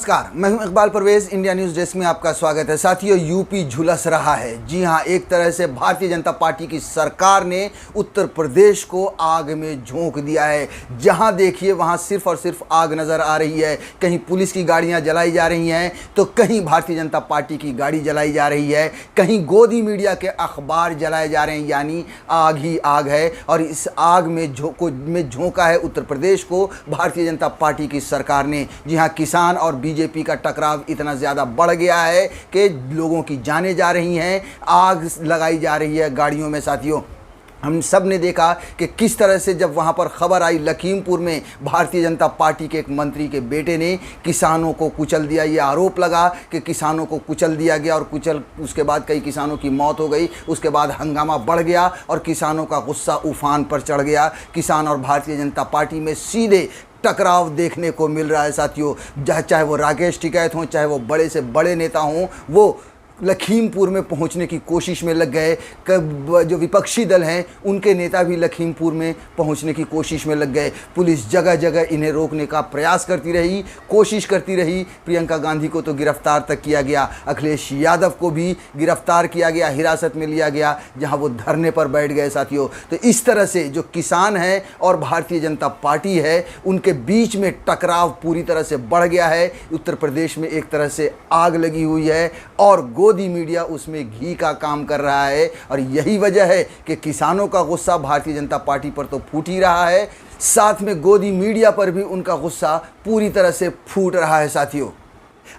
नमस्कार, मैं हूं Iqbal Parvez. India news desk में आपका स्वागत है। साथियों, यूपी झुलस रहा है। जी हां, एक तरह से भारतीय जनता पार्टी की सरकार ने उत्तर प्रदेश को आग में झोंक दिया है। जहां देखिए वहां सिर्फ और सिर्फ आग नज़र आ रही है। कहीं पुलिस की गाड़ियां जलाई जा रही हैं तो कहीं भारतीय जनता पार्टी की गाड़ी जलाई जा रही है, कहीं गोदी मीडिया के अखबार जलाए जा रहे हैं। यानी आग ही आग है और इस आग में झोंका है उत्तर प्रदेश को भारतीय जनता पार्टी की सरकार ने। जी हाँ, किसान और बीजेपी का टकराव इतना ज़्यादा बढ़ गया है कि लोगों की जानें जा रही हैं, आग लगाई जा रही है गाड़ियों में। साथियों, हम सब ने देखा कि किस तरह से जब वहाँ पर खबर आई लखीमपुर में भारतीय जनता पार्टी के एक मंत्री के बेटे ने किसानों को कुचल दिया। ये आरोप लगा कि किसानों को कुचल दिया गया और उसके बाद कई किसानों की मौत हो गई। उसके बाद हंगामा बढ़ गया और किसानों का गुस्सा उफान पर चढ़ गया। किसान और भारतीय जनता पार्टी में सीधे टकराव देखने को मिल रहा है। साथियों, चाहे वो राकेश टिकैत हों, चाहे वो बड़े से बड़े नेता हों, वो लखीमपुर में पहुंचने की कोशिश में लग गए। जो विपक्षी दल हैं उनके नेता भी लखीमपुर में पहुंचने की कोशिश में लग गए। पुलिस जगह जगह इन्हें रोकने का प्रयास करती रही, कोशिश करती रही। प्रियंका गांधी को तो गिरफ्तार तक किया गया, अखिलेश यादव को भी गिरफ्तार किया गया, हिरासत में लिया गया, जहां वो धरने पर बैठ गए। साथियों, तो इस तरह से जो किसान हैं और भारतीय जनता पार्टी है उनके बीच में टकराव पूरी तरह से बढ़ गया है। उत्तर प्रदेश में एक तरह से आग लगी हुई है और गोदी मीडिया उसमें घी का काम कर रहा है। और यही वजह है कि किसानों का गुस्सा भारतीय जनता पार्टी पर तो फूट ही रहा है, साथ में गोदी मीडिया पर भी उनका गुस्सा पूरी तरह से फूट रहा है। साथियों,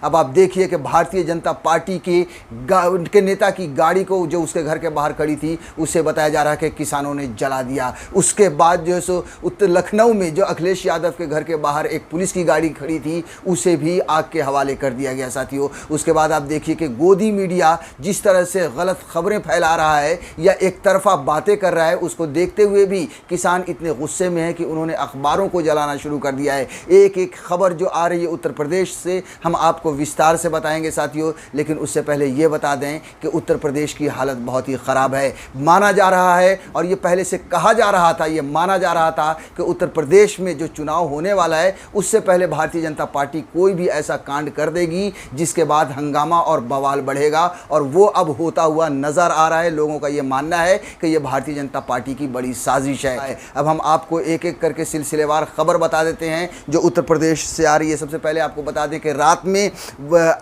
अब आप देखिए कि भारतीय जनता पार्टी के नेता की गाड़ी को जो उसके घर के बाहर खड़ी थी उसे बताया जा रहा है कि किसानों ने जला दिया। उसके बाद जो है सो उत्तर लखनऊ में जो अखिलेश यादव के घर के बाहर एक पुलिस की गाड़ी खड़ी थी उसे भी आग के हवाले कर दिया गया। साथियों, उसके बाद आप देखिए कि गोदी मीडिया जिस तरह से गलत खबरें फैला रहा है या एक तरफा बातें कर रहा है, उसको देखते हुए भी किसान इतने गुस्से में हैं कि उन्होंने अखबारों को जलाना शुरू कर दिया है। एक एक खबर जो आ रही है उत्तर प्रदेश से हम आपको विस्तार से बताएंगे। साथियों, लेकिन उससे पहले ये बता दें कि उत्तर प्रदेश की हालत बहुत ही ख़राब है। माना जा रहा है और ये पहले से कहा जा रहा था, ये माना जा रहा था कि उत्तर प्रदेश में जो चुनाव होने वाला है उससे पहले भारतीय जनता पार्टी कोई भी ऐसा कांड कर देगी जिसके बाद हंगामा और बवाल बढ़ेगा, और वो अब होता हुआ नज़र आ रहा है। लोगों का ये मानना है कि ये भारतीय जनता पार्टी की बड़ी साजिश है। अब हम आपको एक एक करके सिलसिलेवार खबर बता देते हैं जो उत्तर प्रदेश से आ रही है। सबसे पहले आपको बता दें कि रात में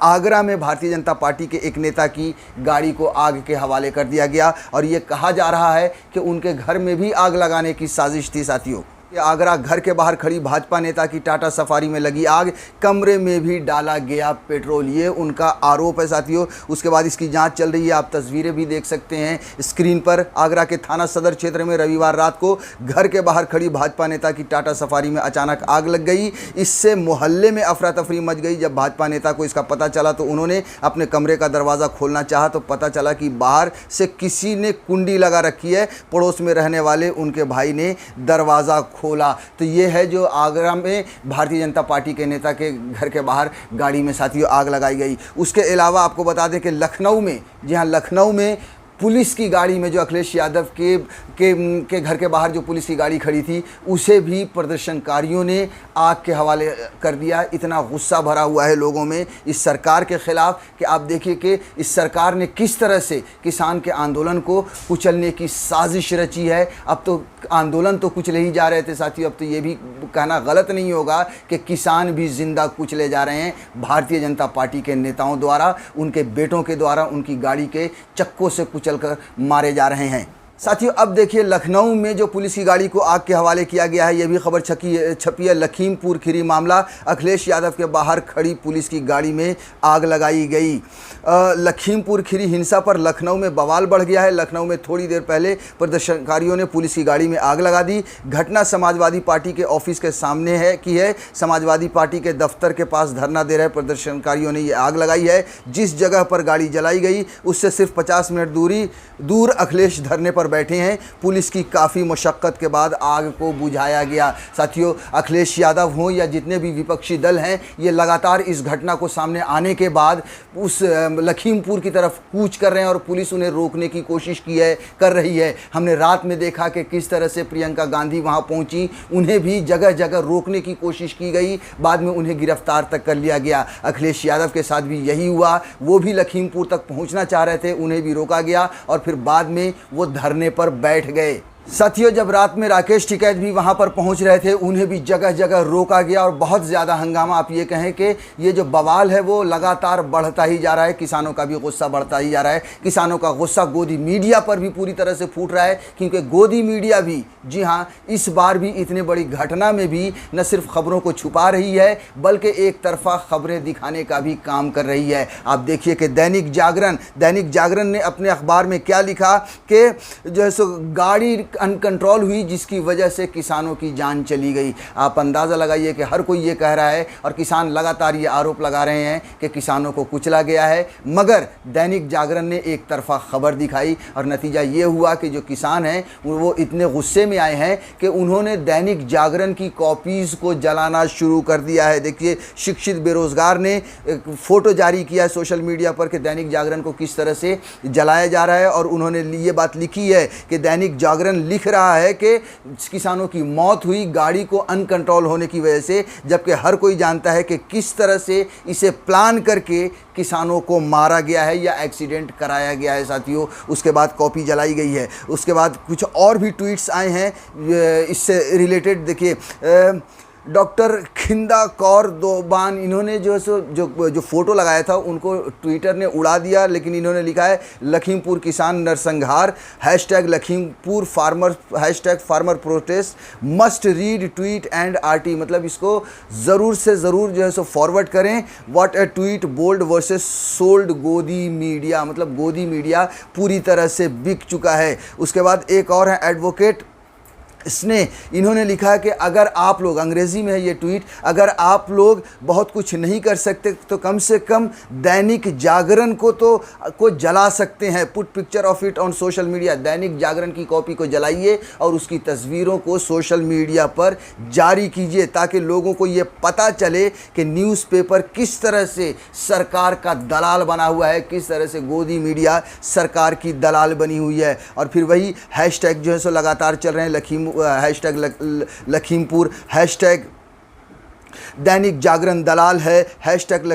आगरा में भारतीय जनता पार्टी के एक नेता की गाड़ी को आग के हवाले कर दिया गया और ये कहा जा रहा है कि उनके घर में भी आग लगाने की साजिश थी। साथियों, आगरा घर के बाहर खड़ी भाजपा नेता की टाटा सफारी में लगी आग, कमरे में भी डाला गया पेट्रोल, ये उनका आरोप है। साथियों, उसके बाद इसकी जांच चल रही है। आप तस्वीरें भी देख सकते हैं स्क्रीन पर। आगरा के थाना सदर क्षेत्र में रविवार रात को घर के बाहर खड़ी भाजपा नेता की टाटा सफारी में अचानक आग लग गई। इससे मोहल्ले में अफरा तफरी मच गई। जब भाजपा नेता को इसका पता चला तो उन्होंने अपने कमरे का दरवाज़ा खोलना चाहा तो पता चला कि बाहर से किसी ने कुंडी लगा रखी है। पड़ोस में रहने वाले उनके भाई ने दरवाज़ा खोला। तो ये है जो आगरा में भारतीय जनता पार्टी के नेता के घर के बाहर गाड़ी में साथियों आग लगाई गई। उसके अलावा आपको बता दें कि लखनऊ में, जी हाँ, लखनऊ में पुलिस की गाड़ी में जो अखिलेश यादव के घर के बाहर जो पुलिस की गाड़ी खड़ी थी उसे भी प्रदर्शनकारियों ने आग के हवाले कर दिया। इतना गुस्सा भरा हुआ है लोगों में इस सरकार के ख़िलाफ़ कि आप देखिए कि इस सरकार ने किस तरह से किसान के आंदोलन को कुचलने की साजिश रची है। अब तो आंदोलन तो कुचले ही जा रहे थे साथियों, अब तो ये भी कहना गलत नहीं होगा कि किसान भी जिंदा कुचले जा रहे हैं भारतीय जनता पार्टी के नेताओं द्वारा, उनके बेटों के द्वारा उनकी गाड़ी के चक्कों से चलकर मारे जा रहे हैं। साथियों, अब देखिए लखनऊ में जो पुलिस की गाड़ी को आग के हवाले किया गया है, यह भी खबर छपी है। लखीमपुर खीरी मामला, अखिलेश यादव के बाहर खड़ी पुलिस की गाड़ी में आग लगाई गई। लखीमपुर खीरी हिंसा पर लखनऊ में बवाल बढ़ गया है। लखनऊ में थोड़ी देर पहले प्रदर्शनकारियों ने पुलिस की गाड़ी में आग लगा दी। घटना समाजवादी पार्टी के ऑफिस के सामने है। समाजवादी पार्टी के दफ्तर के पास धरना दे रहे प्रदर्शनकारियों ने ये आग लगाई है। जिस जगह पर गाड़ी जलाई गई उससे सिर्फ 50 मिनट दूर अखिलेश धरने पर पर बैठे हैं। पुलिस की काफ़ी मशक्क़त के बाद आग को बुझाया गया। साथियों, अखिलेश यादव हों या जितने भी विपक्षी दल हैं, ये लगातार इस घटना को सामने आने के बाद उस लखीमपुर की तरफ कूच कर रहे हैं और पुलिस उन्हें रोकने की कोशिश कर रही है। हमने रात में देखा कि किस तरह से प्रियंका गांधी वहां पहुंची, उन्हें भी जगह जगह रोकने की कोशिश की गई, बाद में उन्हें गिरफ्तार तक कर लिया गया। अखिलेश यादव के साथ भी यही हुआ, वो भी लखीमपुर तक पहुंचना चाह रहे थे, उन्हें भी रोका गया और फिर बाद में वो धरने पर बैठ गए। साथियों, जब रात में राकेश टिकैत भी वहां पर पहुंच रहे थे, उन्हें भी जगह जगह रोका गया और बहुत ज़्यादा हंगामा, आप ये कहें कि ये जो बवाल है वो लगातार बढ़ता ही जा रहा है। किसानों का भी गुस्सा बढ़ता ही जा रहा है। किसानों का गुस्सा गोदी मीडिया पर भी पूरी तरह से फूट रहा है, क्योंकि गोदी मीडिया भी, जी हाँ, इस बार भी इतनी बड़ी घटना में भी न सिर्फ खबरों को छुपा रही है, बल्कि एक तरफा खबरें दिखाने का भी काम कर रही है। आप देखिए कि दैनिक जागरण ने अपने अखबार में क्या लिखा कि जो है सो गाड़ी अनकंट्रोल हुई, जिसकी वजह से किसानों की जान चली गई। आप अंदाज़ा लगाइए कि हर कोई ये कह रहा है और किसान लगातार ये आरोप लगा रहे हैं कि किसानों को कुचला गया है, मगर दैनिक जागरण ने एक तरफा खबर दिखाई और नतीजा ये हुआ कि जो किसान हैं वो इतने गुस्से में आए हैं कि उन्होंने दैनिक जागरण की कॉपीज़ को जलाना शुरू कर दिया है। देखिए, शिक्षित बेरोज़गार ने एक फ़ोटो जारी किया है सोशल मीडिया पर कि दैनिक जागरण को किस तरह से जलाया जा रहा है, और उन्होंने ये बात लिखी है कि दैनिक जागरण लिख रहा है कि किसानों की मौत हुई गाड़ी को अनकंट्रोल होने की वजह से, जबकि हर कोई जानता है कि किस तरह से इसे प्लान करके किसानों को मारा गया है या एक्सीडेंट कराया गया है। साथियों, उसके बाद कॉपी जलाई गई है। उसके बाद कुछ और भी ट्वीट्स आए हैं इससे रिलेटेड। देखिए, डॉक्टर खिंदा कौर दोबान, इन्होंने जो फ़ोटो लगाया था उनको ट्विटर ने उड़ा दिया, लेकिन इन्होंने लिखा है लखीमपुर किसान नरसंहार, hashtag Lakhimpur farmer, hashtag farmer protest, must read tweet and RT. मतलब इसको ज़रूर से ज़रूर जो है सो फॉरवर्ड करें। What a tweet, bold versus sold Godi media. मतलब गोदी मीडिया पूरी तरह से बिक चुका है। उसके बाद एक और है एडवोकेट इसने, इन्होंने लिखा है कि अगर आप लोग, अंग्रेज़ी में है ये ट्वीट, अगर आप लोग बहुत कुछ नहीं कर सकते तो कम से कम दैनिक जागरण को जला सकते हैं। Put picture of it on social media. Dainik Jagran की कॉपी को जलाइए और उसकी तस्वीरों को सोशल मीडिया पर जारी कीजिए, ताकि लोगों को ये पता चले कि न्यूज़पेपर किस तरह से सरकार का दलाल बना हुआ है, किस तरह से गोदी मीडिया सरकार की दलाल बनी हुई है। और फिर वही हैशटैग जो है सो लगातार चल रहे हैं, हैशटैग लखीमपुर, हैशटैग दैनिक जागरण दलाल है, हैशटैग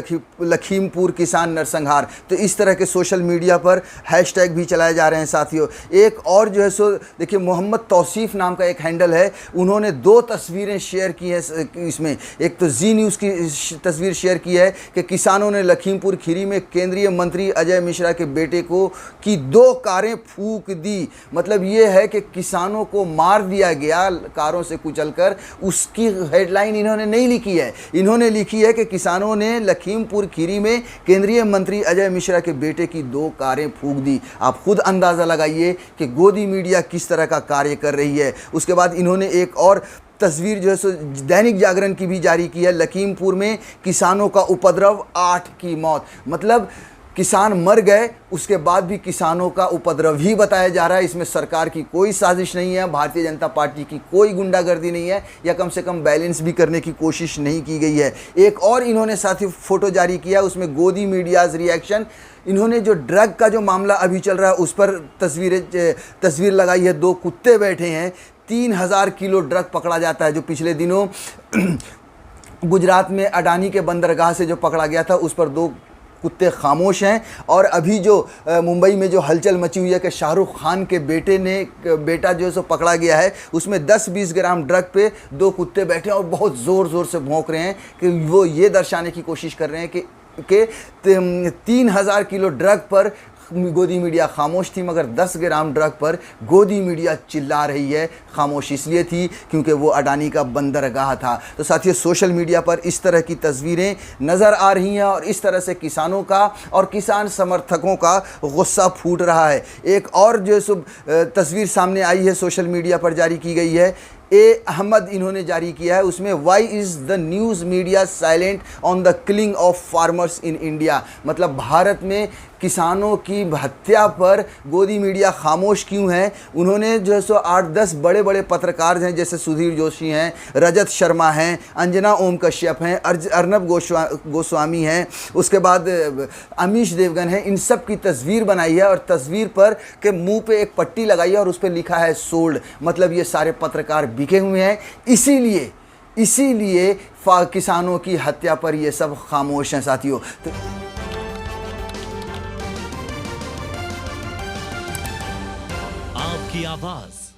लखीमपुर किसान नरसंहार। तो इस तरह के सोशल मीडिया पर हैशटैग भी चलाए जा रहे हैं। साथियों, एक और जो है सो देखिए, मोहम्मद तौसीफ़ नाम का एक हैंडल है, उन्होंने 2 तस्वीरें शेयर की हैं इसमें। एक तो जी न्यूज़ की तस्वीर शेयर की है कि किसानों ने लखीमपुर खीरी में केंद्रीय मंत्री अजय मिश्रा के बेटे की 2 कारें फूंक दी। मतलब ये है कि किसानों को मार दिया गया कारों से कुचलकर। उसकी हेडलाइन इन्होंने नहीं लिखी है, इन्होंने लिखी है कि किसानों ने लखीमपुर खीरी में केंद्रीय मंत्री अजय मिश्रा के बेटे की 2 कारें फूंक दी। आप खुद अंदाज़ा लगाइए कि गोदी मीडिया किस तरह का कार्य कर रही है। उसके बाद इन्होंने एक और तस्वीर जो है सो दैनिक जागरण की भी जारी की है। लखीमपुर में किसानों का उपद्रव, 8 की मौत। मतलब किसान मर गए, उसके बाद भी किसानों का उपद्रव ही बताया जा रहा है। इसमें सरकार की कोई साजिश नहीं है, भारतीय जनता पार्टी की कोई गुंडागर्दी नहीं है, या कम से कम बैलेंस भी करने की कोशिश नहीं की गई है। एक और इन्होंने साथी फ़ोटो जारी किया, उसमें गोदी मीडियाज़ रिएक्शन। इन्होंने जो ड्रग का जो मामला अभी चल रहा है उस पर तस्वीर लगाई है। 2 कुत्ते बैठे हैं, 3000 किलो ड्रग पकड़ा जाता है, जो पिछले दिनों गुजरात में अडानी के बंदरगाह से जो पकड़ा गया था, उस पर 2 कुत्ते खामोश हैं। और अभी जो मुंबई में जो हलचल मची हुई है कि शाहरुख खान के बेटा जो है सो पकड़ा गया है, उसमें 10-20 ग्राम ड्रग पे 2 कुत्ते बैठे हैं और बहुत ज़ोर से भौंक रहे हैं कि वो ये दर्शाने की कोशिश कर रहे हैं कि 3000 किलो ड्रग पर गोदी मीडिया खामोश थी, मगर 10 ग्राम ड्रग पर गोदी मीडिया चिल्ला रही है। खामोश इसलिए थी क्योंकि वो अडानी का बंदरगाह था। तो साथियों, सोशल मीडिया पर इस तरह की तस्वीरें नज़र आ रही हैं और इस तरह से किसानों का और किसान समर्थकों का गुस्सा फूट रहा है। एक और जो सो तस्वीर सामने आई है, सोशल मीडिया पर जारी की गई है। ए अहमद इन्होंने जारी किया है। उसमें why is the news media silent on the killing of farmers in India, मतलब भारत में किसानों की हत्या पर गोदी मीडिया खामोश क्यों है। उन्होंने जो है सो 8-10 बड़े बड़े पत्रकार हैं, जैसे सुधीर जोशी हैं, रजत शर्मा हैं, अंजना ओम कश्यप हैं, अर्नब गोस्वामी हैं, उसके बाद अमीश देवगन हैं, इन सब की तस्वीर बनाई है और तस्वीर पर के मुंह पे एक पट्टी लगाई है और उस पर लिखा है सोल्ड, मतलब ये सारे पत्रकार बिके हुए हैं। इसीलिए किसानों की हत्या पर ये सब खामोश हैं साथियों। आपकी आवाज